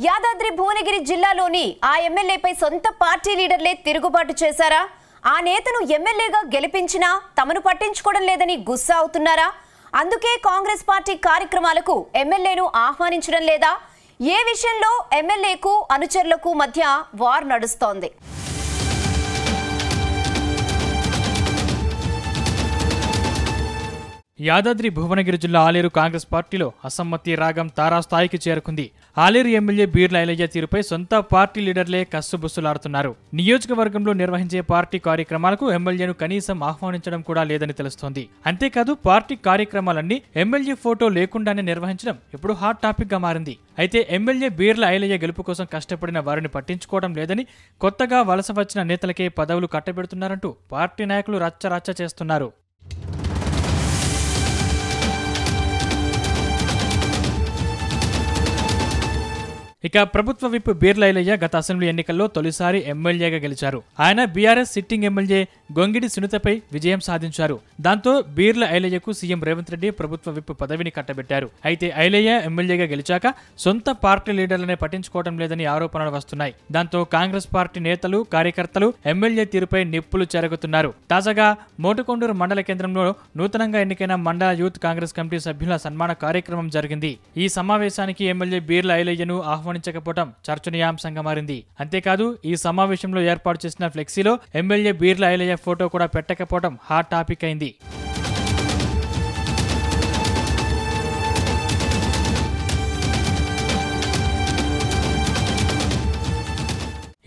యాదాద్రి భువనగిరి జిల్లాలోని ఆ ఎమ్మెల్యేపై సొంత పార్టీ లీడర్లే తిరుగుబాటు చేశారా? ఆ నేతను ఎమ్మెల్యేగా గెలిపించినా తమను పట్టించుకోవడం లేదని గుస్సా అవుతున్నారా? అందుకే కాంగ్రెస్ పార్టీ కార్యక్రమాలకు ఎమ్మెల్యేను ఆహ్వానించడం లేదా? ఏ విషయంలో ఎమ్మెల్యేకు అనుచరులకు మధ్య వార్ నడుస్తోంది? యాదాద్రి భువనగిరి జిల్లా ఆలేరు కాంగ్రెస్ పార్టీలో అసమ్మతి రాగం తారాస్థాయికి చేరుకుంది. ఆలేరు ఎమ్మెల్యే బీర్ల ఐలయ్య తీరుపై సొంత పార్టీ లీడర్లే కస్సుబుస్సులాడుతున్నారు. నియోజకవర్గంలో నిర్వహించే పార్టీ కార్యక్రమాలకు ఎమ్మెల్యేను కనీసం ఆహ్వానించడం కూడా లేదని తెలుస్తోంది. అంతేకాదు పార్టీ కార్యక్రమాలన్నీ ఎమ్మెల్యే ఫోటో లేకుండానే నిర్వహించడం ఇప్పుడు హాట్ టాపిక్ గా మారింది. అయితే ఎమ్మెల్యే బీర్ల ఐలయ్య గెలుపు కోసం కష్టపడిన వారిని పట్టించుకోవడం లేదని, కొత్తగా వలస వచ్చిన నేతలకే పదవులు కట్టబెడుతున్నారంటూ పార్టీ నాయకులు రచ్చరచ్చ చేస్తున్నారు. ఇక ప్రభుత్వ విప్ బీర్ల ఐలయ్య గత అసెంబ్లీ ఎన్నికల్లో తొలిసారి ఎమ్మెల్యేగా గెలిచారు. ఆయన బీఆర్ఎస్ సిట్టింగ్ ఎమ్మెల్యే గొంగిడి సునీతపై విజయం సాధించారు. దాంతో బీర్ల ఐలయ్యకు సీఎం రేవంత్ రెడ్డి ప్రభుత్వ విప్ పదవిని కట్టబెట్టారు. అయితే ఐలయ్య ఎమ్మెల్యేగా గెలిచాక సొంత పార్టీ లీడర్లనే పట్టించుకోవడం లేదని ఆరోపణలు వస్తున్నాయి. దాంతో కాంగ్రెస్ పార్టీ నేతలు, కార్యకర్తలు ఎమ్మెల్యే తీరుపై నిప్పులు చెరుగుతున్నారు. తాజాగా మోటుకొండూరు మండల కేంద్రంలో నూతనంగా ఎన్నికైన మండల యూత్ కాంగ్రెస్ కమిటీ సభ్యుల సన్మాన కార్యక్రమం జరిగింది. ఈ సమావేశానికి ఎమ్మెల్యే బీర్ల ఐలయ్యను ఆహ్వానించకపోవడం చర్చనీయాంశంగా మారింది. అంతేకాదు ఈ సమావేశంలో ఏర్పాటు చేసిన ఫ్లెక్సీలో ఎమ్మెల్యే బీర్ల ఐలయ్య ఫోటో కూడా పెట్టకపోవడం హాట్ టాపిక్ అయింది.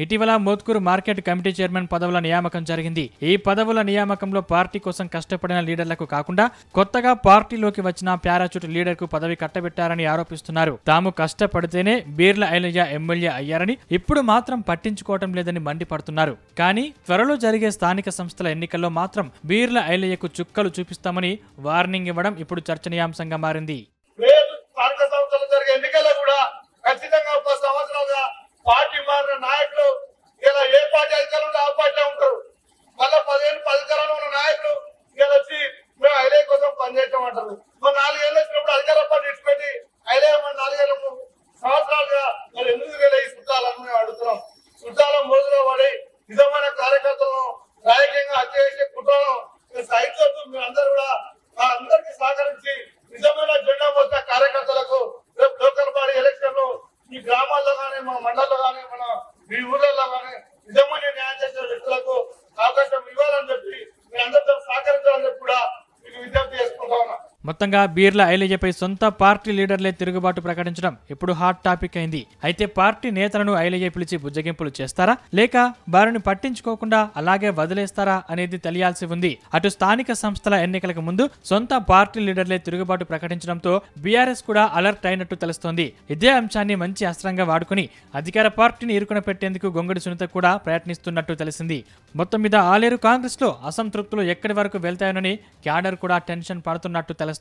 ఇటీవల మోత్కూరు మార్కెట్ కమిటీ చైర్మన్ పదవుల నియామకం జరిగింది. ఈ పదవుల నియామకంలో పార్టీ కోసం కష్టపడిన లీడర్లకు కాకుండా కొత్తగా పార్టీలోకి వచ్చిన పారాచూట్ లీడర్ కు పదవి కట్టబెట్టారని ఆరోపిస్తున్నారు. తాము కష్టపడితేనే బీర్ల ఐలయ్య ఎమ్మెల్యే అయ్యారని, ఇప్పుడు మాత్రం పట్టించుకోవటం లేదని మండిపడుతున్నారు. కానీ త్వరలో జరిగే స్థానిక సంస్థల ఎన్నికల్లో మాత్రం బీర్ల ఐలయ్యకు చుక్కలు చూపిస్తామని వార్నింగ్ ఇవ్వడం ఇప్పుడు చర్చనీయాంశంగా మారింది. పార్టీ మారిన నాయకులు ఇలా ఏ పార్టీ అధికారులు ఉంటే ఆ పార్టీలో ఉంటారు. మళ్ళీ 10 ఏళ్ళు 10 కాలంలో ఉన్న నాయకులు ఇలా వచ్చి మేము ఐలయ్య కోసం పనిచేయమంటారు. మరి 4 ఏళ్ళు వచ్చినప్పుడు అధికార పార్టీ ఇచ్చిపెట్టి ఐలయ్య 4 ఏళ్ళ సంవత్సరాలుగా మరి ఎందుకు ఈ చుట్టాలని మేము అడుగుతున్నాం. చుట్టాల మోజులో పడి నిజమైన కార్యకర్తలను రాజకీయంగా హత్య చేసే కుట్రలను సైడ్ చేస్తూ మీరు అందరూ కూడా అందరికీ సహకరించి నిజమైన జెండా మోసిన కార్యకర్తలకు రేపు లోకల్ బాడీ ఎలక్షన్లు ఈ గ్రామాల్లో కానీ, మన మండలంలో కానీ, మన ఈ ఊర్లలో కానీ నిజమైన న్యాయం చేసే వ్యక్తులకు అవకాశం ఇవ్వాలని చెప్పి మీ అందరితో సహకరించాలని చెప్పి కూడా మీకు విజ్ఞప్తి చేసుకుంటా ఉన్నా. మొత్తంగా బీర్ల ఐలయ్యపై సొంత పార్టీ లీడర్లే తిరుగుబాటు ప్రకటించడం ఇప్పుడు హాట్ టాపిక్ అయింది. అయితే పార్టీ నేతలను ఐలయ్య పిలిచి బుజ్జగింపులు చేస్తారా, లేక వారిని పట్టించుకోకుండా అలాగే వదిలేస్తారా అనేది తెలియాల్సి ఉంది. అటు స్థానిక సంస్థల ఎన్నికలకు ముందు సొంత పార్టీ లీడర్లే తిరుగుబాటు ప్రకటించడంతో బీఆర్ఎస్ కూడా అలర్ట్ అయినట్టు తెలుస్తోంది. ఇదే అంశాన్ని మంచి అస్త్రంగా వాడుకుని అధికార పార్టీని ఇరుకున పెట్టేందుకు గొంగడి సునీత కూడా ప్రయత్నిస్తున్నట్టు తెలిసింది. మొత్తం మీద ఆలేరు కాంగ్రెస్ లో అసంతృప్తులు ఎక్కడి వరకు వెళ్తాయోనని క్యాడర్ కూడా టెన్షన్ పడుతున్నట్టు తెలుస్తోంది.